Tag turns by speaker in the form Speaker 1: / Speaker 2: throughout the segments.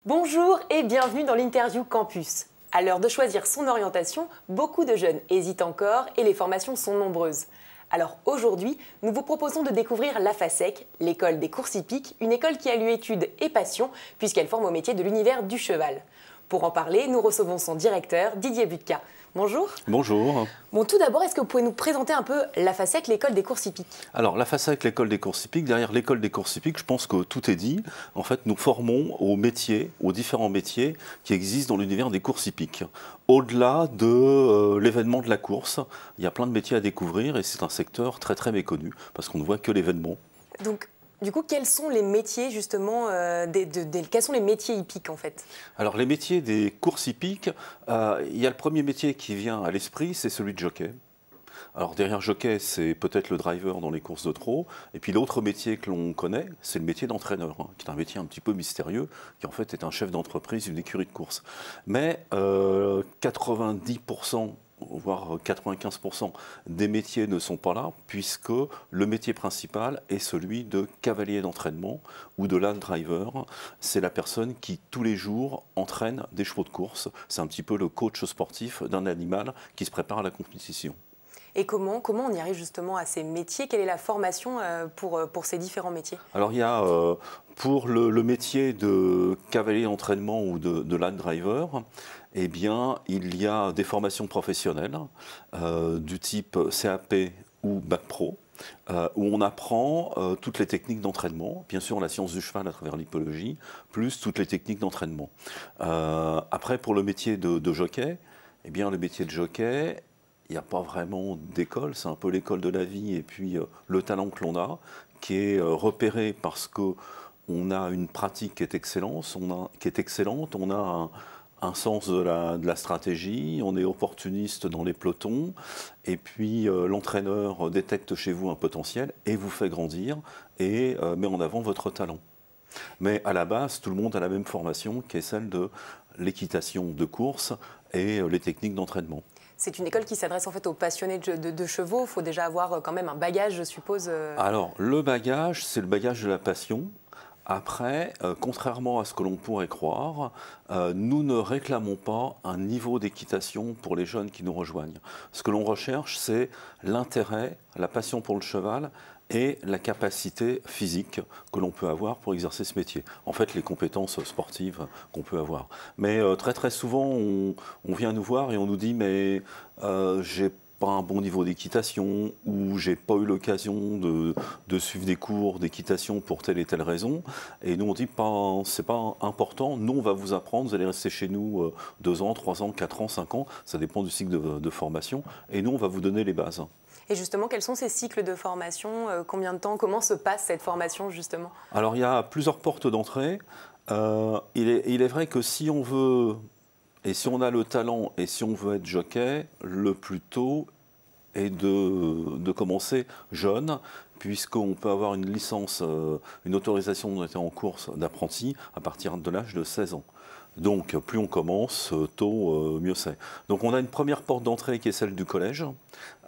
Speaker 1: Bonjour et bienvenue dans l'interview Campus. À l'heure de choisir son orientation, beaucoup de jeunes hésitent encore et les formations sont nombreuses. Alors aujourd'hui, nous vous proposons de découvrir la FASEC, l'école des courses hippiques, une école qui allie études et passion puisqu'elle forme au métier de l'univers du cheval. Pour en parler, nous recevons son directeur, Didier Butka. Bonjour.
Speaker 2: Bonjour.
Speaker 1: Bon, tout d'abord, est-ce que vous pouvez nous présenter un peu la FASEC, l'école des courses hippiques?
Speaker 2: Alors, la FASEC, l'école des courses hippiques, derrière l'école des courses hippiques, je pense que tout est dit. En fait, nous formons aux métiers, aux différents métiers qui existent dans l'univers des courses hippiques. Au-delà de l'événement de la course, il y a plein de métiers à découvrir et c'est un secteur très très méconnu parce qu'on ne voit que l'événement.
Speaker 1: Donc, du coup, quels sont les métiers justement, quels sont les métiers hippiques en fait?
Speaker 2: Alors, les métiers des courses hippiques, il y a le premier métier qui vient à l'esprit, c'est celui de jockey. Alors derrière jockey, c'est peut-être le driver dans les courses de trot. Et puis l'autre métier que l'on connaît, c'est le métier d'entraîneur, qui est un métier un petit peu mystérieux, qui en fait est un chef d'entreprise, une écurie de course. Mais 90%, voire 95% des métiers ne sont pas là, puisque le métier principal est celui de cavalier d'entraînement ou de land driver. C'est la personne qui, tous les jours, entraîne des chevaux de course. C'est un petit peu le coach sportif d'un animal qui se prépare à la compétition.
Speaker 1: Et comment on y arrive justement à ces métiers? Quelle est la formation pour ces différents métiers?
Speaker 2: Alors il y a pour le métier de cavalier d'entraînement ou de land driver, eh bien, il y a des formations professionnelles du type CAP ou Bac Pro, où on apprend toutes les techniques d'entraînement, bien sûr la science du cheval à travers l'hippologie, plus toutes les techniques d'entraînement. Après, pour le métier de jockey, eh bien, le métier de jockey, il n'y a pas vraiment d'école, c'est un peu l'école de la vie et puis le talent que l'on a, qui est repéré parce qu'on a une pratique qui est excellente, on a un sens de la stratégie, on est opportuniste dans les pelotons, et puis l'entraîneur détecte chez vous un potentiel et vous fait grandir et met en avant votre talent. Mais à la base, tout le monde a la même formation qui est celle de l'équitation de course et les techniques d'entraînement.
Speaker 1: C'est une école qui s'adresse en fait aux passionnés de chevaux. Il faut déjà avoir quand même un bagage, je suppose.
Speaker 2: Alors, le bagage, c'est le bagage de la passion. Après, contrairement à ce que l'on pourrait croire, nous ne réclamons pas un niveau d'équitation pour les jeunes qui nous rejoignent. Ce que l'on recherche, c'est l'intérêt, la passion pour le cheval et la capacité physique que l'on peut avoir pour exercer ce métier. En fait, les compétences sportives qu'on peut avoir. Mais très très souvent, on vient nous voir et on nous dit « mais j'ai pas un bon niveau d'équitation ou j'ai pas eu l'occasion de suivre des cours d'équitation pour telle et telle raison ». Et nous on dit « c'est pas important, nous on va vous apprendre, vous allez rester chez nous 2 ans, 3 ans, 4 ans, 5 ans, ça dépend du cycle de formation, et nous on va vous donner les bases ».
Speaker 1: Et justement, quels sont ces cycles de formation? Combien de temps? Comment se passe cette formation, justement?
Speaker 2: Alors, il y a plusieurs portes d'entrée. Il est vrai que si on veut, et si on a le talent, et si on veut être jockey, le plus tôt est de commencer jeune, puisqu'on peut avoir une licence, une autorisation d'être en course d'apprenti à partir de l'âge de 16 ans. Donc, plus on commence tôt, mieux c'est. Donc, on a une première porte d'entrée qui est celle du collège,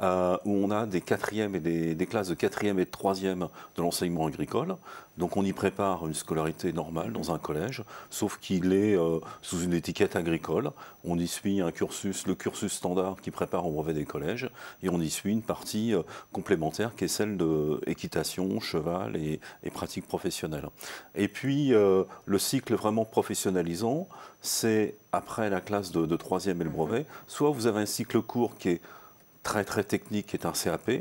Speaker 2: où on a des quatrièmes et des classes de 4e et de 3e de l'enseignement agricole. Donc, on y prépare une scolarité normale dans un collège, sauf qu'il est sous une étiquette agricole. On y suit un cursus, le cursus standard qui prépare au brevet des collèges, et on y suit une partie complémentaire qui est celle de équitation, cheval et pratique professionnelle. Et puis, le cycle vraiment professionnalisant, c'est après la classe de 3e et le brevet, soit vous avez un cycle court qui est très très technique, qui est un CAP,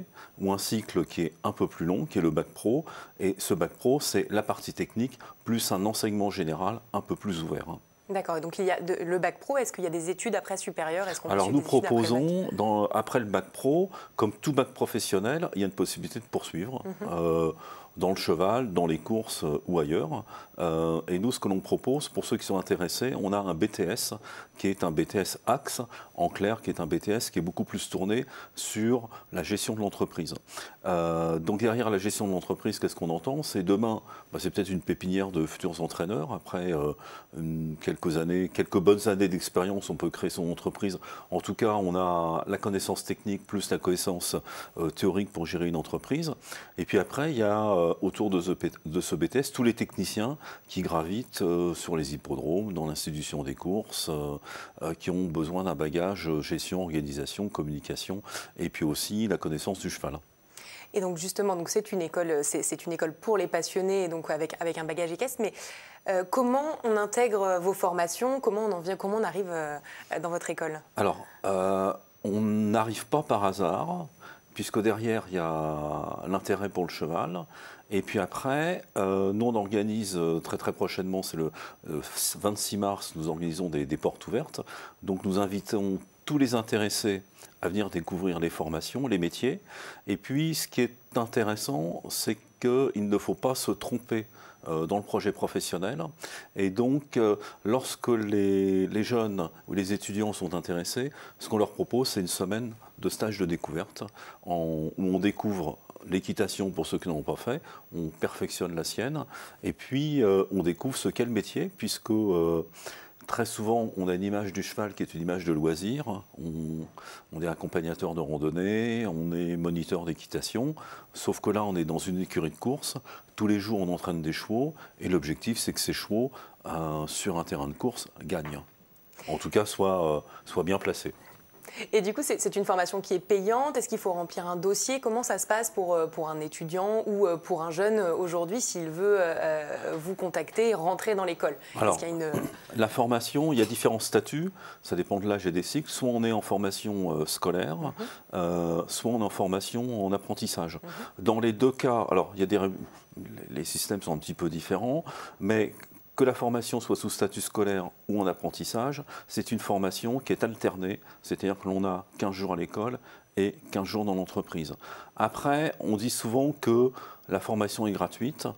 Speaker 2: ou un cycle qui est un peu plus long, qui est le Bac Pro. Et ce Bac Pro, c'est la partie technique, plus un enseignement général un peu plus ouvert.
Speaker 1: D'accord, donc il y a le Bac Pro, est-ce qu'il y a des études après supérieures?
Speaker 2: Alors nous proposons, après le Bac Pro, comme tout bac professionnel, il y a une possibilité de poursuivre. Dans le cheval, dans les courses ou ailleurs. Et nous, ce que l'on propose, pour ceux qui sont intéressés, on a un BTS qui est un BTS Axe, en clair, qui est un BTS qui est beaucoup plus tourné sur la gestion de l'entreprise. Donc derrière la gestion de l'entreprise, qu'est-ce qu'on entend? C'est demain, c'est peut-être une pépinière de futurs entraîneurs, après quelques années, quelques bonnes années d'expérience, on peut créer son entreprise. En tout cas, on a la connaissance technique plus la connaissance théorique pour gérer une entreprise. Et puis après, il y a autour de ce BTS tous les techniciens qui gravitent sur les hippodromes, dans l'institution des courses, qui ont besoin d'un bagage gestion, organisation, communication, et puis aussi la connaissance du cheval.
Speaker 1: Et donc justement, donc c'est une école pour les passionnés, donc avec un bagage équestre. Mais comment on intègre vos formations? Comment on arrive dans votre école?
Speaker 2: Alors, on n'arrive pas par hasard, puisque derrière il y a l'intérêt pour le cheval. Et puis après, nous on organise très prochainement, c'est le 26 mars, nous organisons des portes ouvertes. Donc nous invitons tous les intéressés à venir découvrir les formations, les métiers. Et puis, ce qui est intéressant, c'est qu'il ne faut pas se tromper dans le projet professionnel. Et donc, lorsque les jeunes ou les étudiants sont intéressés, ce qu'on leur propose, c'est une semaine de stage de découverte où on découvre l'équitation pour ceux qui n'en ont pas fait, on perfectionne la sienne, et puis on découvre ce qu'est le métier, puisque très souvent, on a une image du cheval qui est une image de loisir. On est accompagnateur de randonnée, on est moniteur d'équitation. Sauf que là, on est dans une écurie de course. Tous les jours, on entraîne des chevaux. Et l'objectif, c'est que ces chevaux, sur un terrain de course, gagnent. En tout cas, soient bien placés.
Speaker 1: Et du coup, c'est une formation qui est payante. Est-ce qu'il faut remplir un dossier? Comment ça se passe pour un étudiant ou pour un jeune aujourd'hui s'il veut vous contacter et rentrer dans l'école?
Speaker 2: Alors, la formation, il y a différents statuts. Ça dépend de l'âge et des cycles. Soit on est en formation scolaire, soit on est en formation en apprentissage. Dans les deux cas, alors il y a les systèmes sont un petit peu différents, mais que la formation soit sous statut scolaire ou en apprentissage, c'est une formation qui est alternée, c'est-à-dire que l'on a 15 jours à l'école et 15 jours dans l'entreprise. Après, on dit souvent que la formation est gratuite,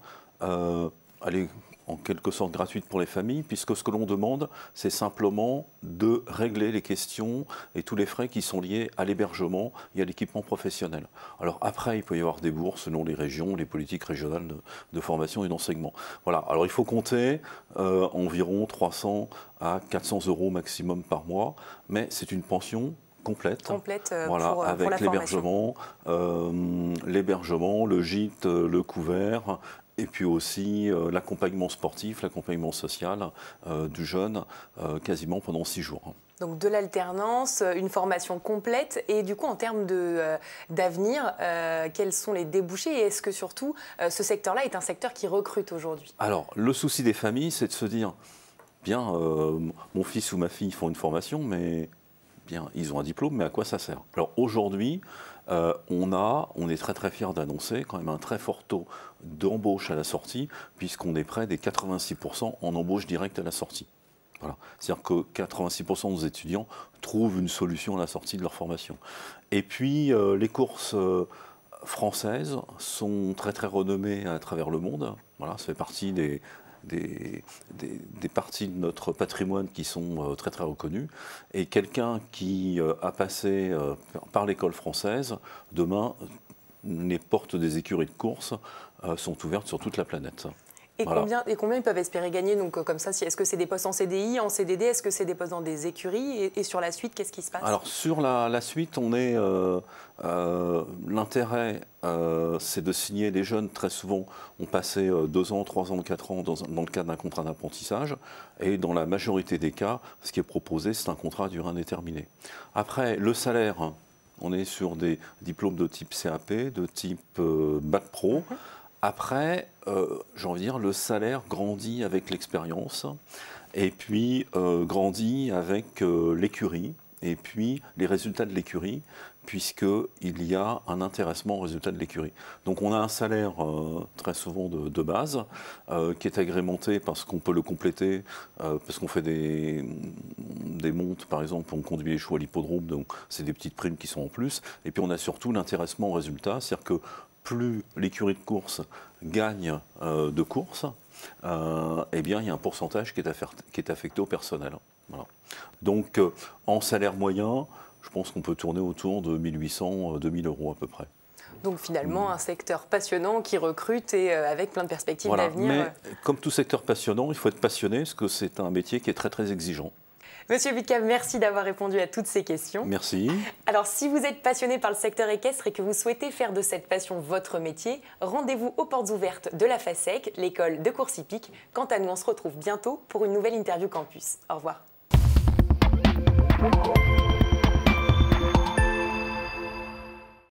Speaker 2: elle est en quelque sorte gratuite pour les familles, puisque ce que l'on demande, c'est simplement de régler les questions et tous les frais qui sont liés à l'hébergement et à l'équipement professionnel. Alors après, il peut y avoir des bourses selon les régions, les politiques régionales de formation et d'enseignement. Voilà, alors il faut compter environ 300 à 400 euros maximum par mois, mais c'est une pension complète voilà, avec l'hébergement, le gîte, le couvert, et puis aussi l'accompagnement sportif, l'accompagnement social du jeune, quasiment pendant 6 jours.
Speaker 1: Donc de l'alternance, une formation complète. Et du coup, en termes d'avenir, quels sont les débouchés? Et est-ce que surtout, ce secteur-là est un secteur qui recrute aujourd'hui?
Speaker 2: Alors, le souci des familles, c'est de se dire, bien, mon fils ou ma fille font une formation, mais bien, ils ont un diplôme, mais à quoi ça sert? Alors aujourd'hui, on est très fiers d'annoncer quand même un très fort taux d'embauche à la sortie, puisqu'on est près des 86% en embauche directe à la sortie. Voilà. C'est-à-dire que 86% de nos étudiants trouvent une solution à la sortie de leur formation. Et puis, les courses françaises sont très renommées à travers le monde. Voilà, ça fait partie des parties de notre patrimoine qui sont très reconnues. Et quelqu'un qui a passé par l'école française, demain, les portes des écuries de course sont ouvertes sur toute la planète.
Speaker 1: Et, voilà. Combien ils peuvent espérer gagner donc, comme ça? Est-ce que c'est des postes en CDI, en CDD? Est-ce que c'est des postes dans des écuries? Et sur la suite, qu'est-ce qui se passe? Alors,
Speaker 2: sur la suite, on est... l'intérêt, c'est de signer. Les jeunes, très souvent, ont passé 2 ans, 3 ans, 4 ans dans le cadre d'un contrat d'apprentissage. Et dans la majorité des cas, ce qui est proposé, c'est un contrat à durée indéterminée. Après, le salaire, on est sur des diplômes de type CAP, de type Bac Pro. Après, j'ai envie de dire, le salaire grandit avec l'expérience et puis grandit avec l'écurie et puis les résultats de l'écurie, puisqu'il y a un intéressement au résultat de l'écurie. Donc on a un salaire très souvent de base qui est agrémenté parce qu'on peut le compléter, parce qu'on fait des montes, par exemple, on conduit les chevaux à l'hippodrome, donc c'est des petites primes qui sont en plus. Et puis on a surtout l'intéressement au résultat, c'est-à-dire que plus l'écurie de course gagne de courses, eh bien, il y a un pourcentage qui est affecté au personnel. Voilà. Donc, en salaire moyen, je pense qu'on peut tourner autour de 1 800, 2 000 euros à peu près.
Speaker 1: Donc finalement, un secteur passionnant qui recrute et avec plein de perspectives d'avenir.
Speaker 2: Mais comme tout secteur passionnant, il faut être passionné parce que c'est un métier qui est très très exigeant.
Speaker 1: Monsieur Buttka, merci d'avoir répondu à toutes ces questions.
Speaker 2: Merci.
Speaker 1: Alors, si vous êtes passionné par le secteur équestre et que vous souhaitez faire de cette passion votre métier, rendez-vous aux portes ouvertes de la FASEC, l'école de course hippique. Quant à nous, on se retrouve bientôt pour une nouvelle interview campus. Au revoir.